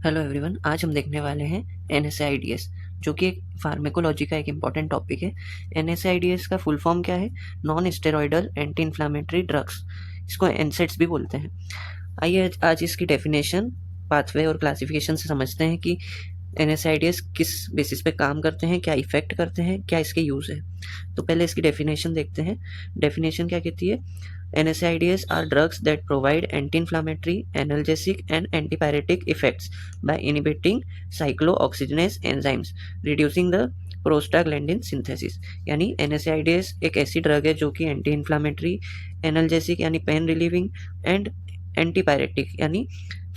Hello everyone, आज हम देखने वाले हैं NSAIDs, जो कि एक फार्मेकोलॉजी का एक इम्पॉर्टेंट टॉपिक है। NSAIDs का फुल फॉर्म क्या है? Non steroidal anti inflammatory drugs, इसको एनसेड्स भी बोलते हैं। आइए आज इसकी डेफिनेशन, पाथवे और क्लासिफिकेशन से समझते हैं कि NSAIDs किस बेसिस पे काम करते हैं, क्या इफेक्ट करते हैं, क्या इसके यूज़ है। तो पहले इसकी डेफिनेशन देखते हैं। डेफिनेशन क्या कहती है? NSAIDs are drugs that provide anti-inflammatory, analgesic and antipyretic effects by inhibiting cyclooxygenase enzymes, reducing the prostaglandin synthesis। यानी NSAIDs एक ऐसी ड्रग है जो कि एंटी इन्फ्लामेटरी, एनाल्जेसिक यानी पेन रिलीविंग एंड एंटीपायरेटिक यानी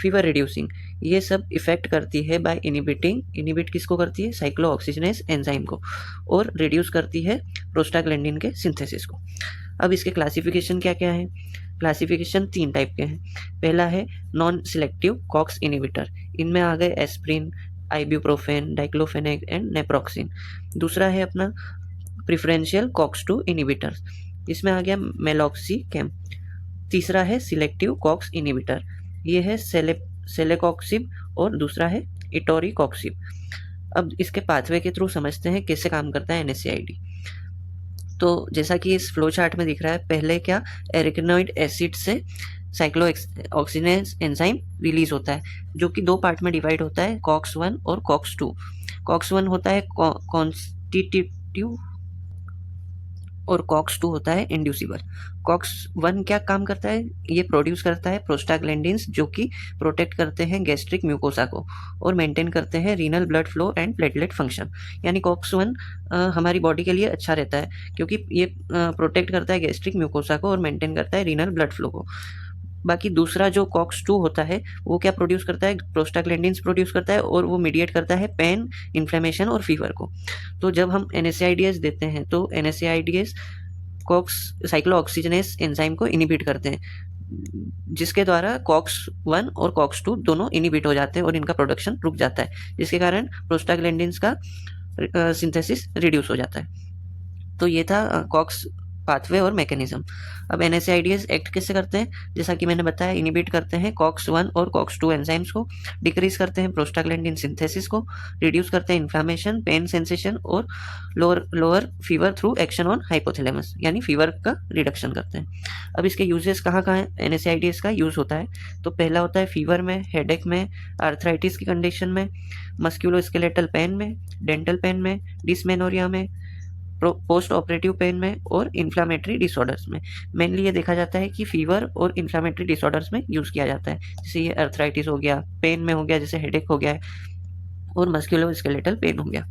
फीवर रिड्यूसिंग, ये सब इफेक्ट करती है बाय इनिबिट किसको करती है? साइक्लोऑक्सीजनेस एंजाइम को, और रिड्यूस करती है प्रोस्टाग्लैंडिन के सिंथेसिस को। अब इसके क्लासिफिकेशन क्या क्या है? क्लासिफिकेशन 3 टाइप के हैं। पहला है नॉन सिलेक्टिव कॉक्स इनिबिटर, इनमें आ गए एस्प्रिन, आइब्यूप्रोफेन, डाइक्लोफेनेक एंड नेप्रोक्सिन। दूसरा है अपना प्रिफरेंशियल कॉक्स-2 इनिबिटर, इसमें आ गया मेलॉक्सीकैम। तीसरा है सिलेक्टिव कॉक्स इनिबिटर, ये है सेलेकॉक्सिब, और दूसरा है इटोरिकॉक्सिब। अब इसके पाथवे के थ्रू समझते हैं कैसे काम करता है NSAID। तो जैसा कि इस फ्लो चार्ट में दिख रहा है, पहले क्या एरिकनोइड एसिड से साइक्लोऑक्सीजनेस एंजाइम रिलीज होता है, जो कि 2 पार्ट में डिवाइड होता है, COX-1 और COX-2। COX-1 होता है कॉन्स्टिट्यूटिव और COX-2 होता है इंड्यूसिबल। COX-1 क्या काम करता है? ये प्रोड्यूस करता है प्रोस्टाग्लैंडिन्स, जो कि प्रोटेक्ट करते हैं गैस्ट्रिक म्यूकोसा को और मेंटेन करते हैं renal blood flow and platelet function. यानी COX-1 हमारी बॉडी के लिए अच्छा रहता है, क्योंकि ये प्रोटेक्ट करता है गैस्ट्रिक म्यूकोसा को और मेंटेन करता है रीनल ब्लड फ्लो को। बाकी दूसरा जो COX-2 होता है, वो क्या प्रोड्यूस करता है? प्रोस्टाग्लैंडिन्स प्रोड्यूस करता है, और वो मीडिएट करता है पेन, इन्फ्लेमेशन और फीवर को। तो जब हम NSAIDs देते हैं तो NSAIDs कॉक्स साइक्लोऑक्सीजनेस एंजाइम को इनिबिट करते हैं, जिसके द्वारा COX-1 और COX-2 दोनों इनिबिट हो जाते हैं और इनका प्रोडक्शन रुक जाता है, जिसके कारण प्रोस्टाग्लैंडिन्स का सिंथेसिस रिड्यूस हो जाता है। तो ये था कॉक्स पाथवे और मैकेनिज्म। अब NSAIDs एक्ट कैसे करते हैं? जैसा कि मैंने बताया, इनिबिट करते हैं COX-1 और COX-2 एंजाइम्स को, डिक्रीज करते हैं प्रोस्टाग्लैंडिन सिंथेसिस को, रिड्यूस करते हैं इन्फ्लामेशन, पेन सेंसेशन और lower fever through action on hypothalamus, यानी फीवर का रिडक्शन करते हैं। अब इसके यूजेस कहाँ कहाँ है NSAIDs का यूज़ होता है? तो पहला होता है फीवर में, हेडेक में, आर्थराइटिस की कंडीशन में, मस्क्यूलोस्केलेटल पेन में, डेंटल पेन में, डिसमेनोरिया में, पोस्ट ऑपरेटिव पेन में और इन्फ्लामेटरी डिसऑर्डर्स में। मेनली ये देखा जाता है कि फीवर और इन्फ्लामेटरी डिसऑर्डर्स में यूज़ किया जाता है। जैसे ये अर्थराइटिस हो गया, पेन में हो गया जैसे हेडेक हो गया है, और मस्कुलोस्केलेटल पेन हो गया।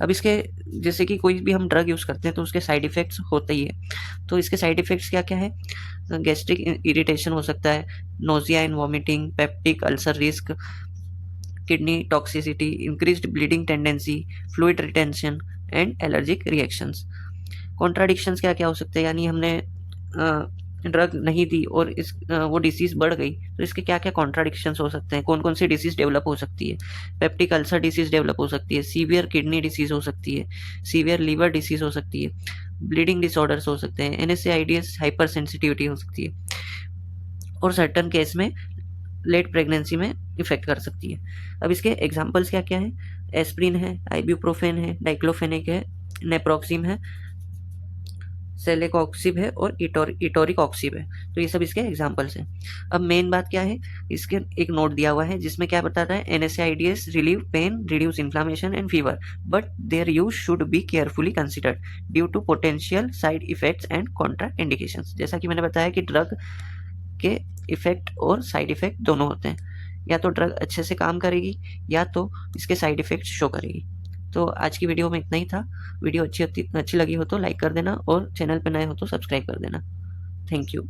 अब इसके जैसे कि कोई भी हम ड्रग यूज़ करते हैं तो उसके साइड इफ़ेक्ट्स होते ही है। तो इसके साइड इफ़ेक्ट्स क्या क्या है? गैस्ट्रिक इरिटेशन हो सकता है, nausea and vomiting, peptic ulcer risk, kidney toxicity, increased bleeding tendency, fluid retention and allergic reactions. Contradictions क्या क्या हो सकते हैं? यानी हमने ड्रग नहीं दी और वो डिसीज़ बढ़ गई, तो इसके क्या क्या कॉन्ट्राडिक्शंस हो सकते हैं? कौन कौन सी डिसीज़ डेवलप हो सकती है? पेप्टिक अल्सर डिसीज़ डेवलप हो सकती है, सीवियर किडनी डिसीज़ हो सकती है, सीवियर लीवर डिसीज़ हो सकती है, ब्लीडिंग डिसऑर्डर्स हो सकते हैं, NSAIDs हाइपर सेंसिटिविटी हो सकती है, और सर्टन केस में लेट प्रेगनेंसी में इफेक्ट कर सकती है। अब इसके एग्जांपल्स क्या क्या हैं? एस्प्रिन है, आइब्यूप्रोफेन है, डाइक्लोफेनेक है, नेप्रोक्सिम है, सेलेकॉक्सिब है और इटोरिकॉक्सिब है। तो ये सब इसके एग्जांपल्स हैं। अब मेन बात क्या है? इसके एक नोट दिया हुआ है जिसमें क्या बताता है? NSAIDs relieve pain, reduce inflammation and fever, but their use should be carefully considered due to potential side effects and contraindications. जैसा कि मैंने बताया कि ड्रग के इफेक्ट और साइड इफेक्ट दोनों होते हैं। या तो ड्रग अच्छे से काम करेगी, या तो इसके साइड इफेक्ट शो करेगी। तो आज की वीडियो में इतना ही था। वीडियो अच्छी लगी हो तो लाइक कर देना, और चैनल पर नए हो तो सब्सक्राइब कर देना। Thank you.